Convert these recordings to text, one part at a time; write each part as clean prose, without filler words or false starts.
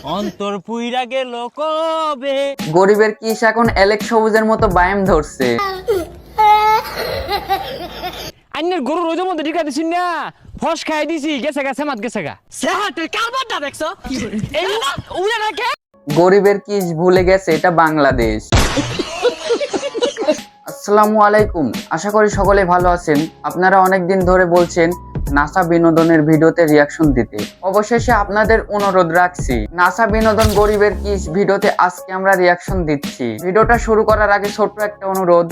অন্তর পুইরা গেল কবে। গরিবের কিস এখন এলেক সবুজের মতো ব্যায়াম ধরছে। আইনের গরু রোজের মধ্যে ঢিকা দিছি না, ফস খাই দিছি, গেছে গেছে মাত গেছে গা। সেহাটের কারবারটা দেখছো? এই না উড়ে না কে? গরিবের কিস ভুলে গেছে এটা বাংলাদেশ। আসসালামু আলাইকুম, আশা করি সকলে ভালো আছেন। আপনারা অনেকদিন ধরে বলছেন নাসা বিনোদনের ভিডিওতে রিয়াকশন দিতে, অবশেষে আপনাদের অনুরোধ রাখছি। নাসা বিনোদন গরিবের কিস ভিডিওতে আজকে আমরা রিয়াকশন দিচ্ছি। ভিডিওটা শুরু করার আগে ছোট্ট একটা অনুরোধ,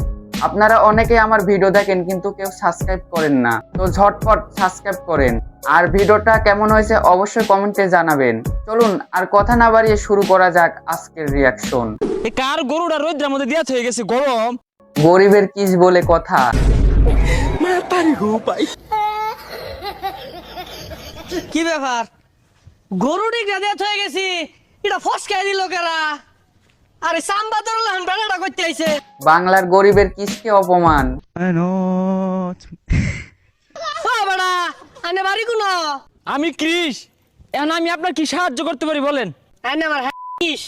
আপনারা অনেকে আমার ভিডিও দেখেন কিন্তু কেউ সাবস্ক্রাইব করেন না, তো ঝটপট সাবস্ক্রাইব করেন। আর ভিডিওটা কেমন হয়েছে অবশ্যই কমেন্টে জানাবেন। চলুন আর কথা না বাড়িয়ে শুরু করা যাক আজকের রিয়াকশন। এ কার গরুটা রোদ্রের মধ্যে দিয়া হয়ে গেছে গরম। গরিবের কিস বলে কথা। কি ব্যাপার, গরু ডিগরা দেয়া হয়ে গেছি, এটা ফসকাই দিল কারা? আরে সাম্বা দরলান বেড়াটা করতে আইছে। বাংলার গরিবের কিসকে অপমান। ও বেড়া, আনে বাড়ি কোন? আমি কৃষ, এখন আমি আপনার কি সাহায্য করতে পারি বলেন? আনে আমার কিস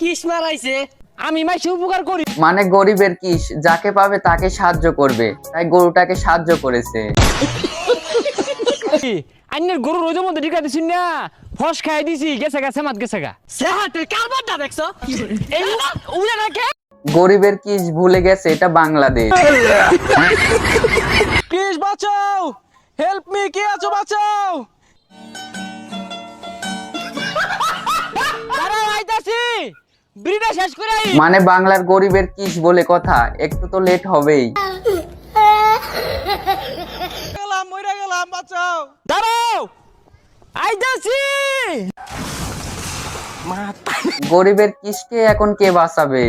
কিস মারাইছে। আমি মাইসে উপকার করি। মানে গরিবের কিস যাকে পাবে তাকে সাহায্য করবে, তাই গরুটাকে সাহায্য করেছে। আইনের গরু রোজের মধ্যে ঢিকা দিছি না, ফস খাই দিছি, গেছে গেছে মাত গেছে গা। সেহাটের কারবারটা দেখছো? এই না উড়ে না কে? গরিবের কিস ভুলে গেছে এটা বাংলাদেশ। প্লিজ বাঁচাও, হেল্প মি, কে আছো বাঁচাও। দাঁড়াও আইতাছি, বিড়িটা শেষ করে আই। মানে বাংলার গরিবের কিস বলে কথা, একটু তো লেট হবেই। গেলাম, মইরা গেলাম, বাঁচাও। দাঁড়াও আইতাছি। গরিবের কিসকে এখন কে বাঁচাবে?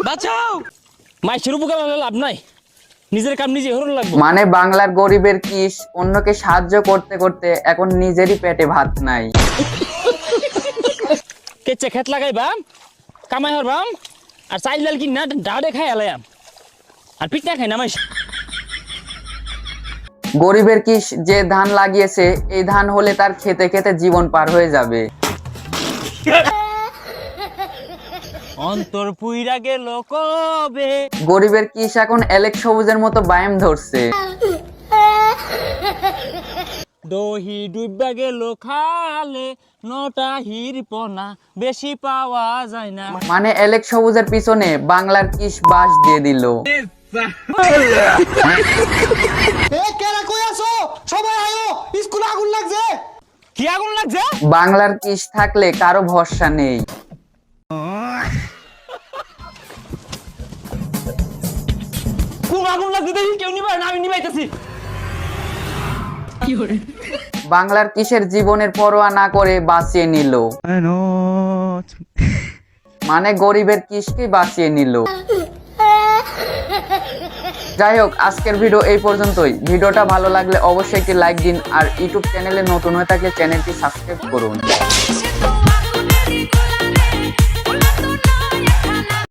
বাঁচাও। মাইসের উপকার হলে লাভ নাই, নিজের কাম নিজে হরণ লাগবে। মানে বাংলার গরিবের কিস অন্যকে সাহায্য করতে করতে এখন নিজেরই পেটে ভাত নাই। কেচে খেত লাগাইবাম, কামাই হরবাম, আর চাইল ডাল কিনা ডাড়ে খাই আলাইম, আর পিঠা খাই না মাইস। গরিবের কিস যে ধান লাগিয়েছে, এই ধান হলে তার খেতে খেতে জীবন পার হয়ে যাবে। অন্তর পুইরা গেল কবে। গরিবের কিস এখন এলেক সবুজের মতো ব্যায়াম ধরছে। দহি ডুববা গেল খালে, নটা হিরপনা বেশি পাওয়া যায় না। মানে এলেক সবুজের পিছনে বাংলার কিস বাস দিয়ে দিল। কি আগুন লাগছে? বাংলার কিস থাকলে কারো ভরসা নেই। কোন আগুন লাগছে দেখি, কেউ নিবে না, আমি নিবাইতেছি। বাংলার কিসের জীবনের পরোয়া না করে বাঁচিয়ে নিল। মানে গরিবের কিসকে বাঁচিয়ে নিল। যাই হোক, আজকের ভিডিও এই পর্যন্তই। ভিডিওটা ভালো লাগলে অবশ্যই একটি লাইক দিন, আর ইউটিউব চ্যানেলে নতুন হয়ে থাকলে চ্যানেলটি সাবস্ক্রাইব করুন।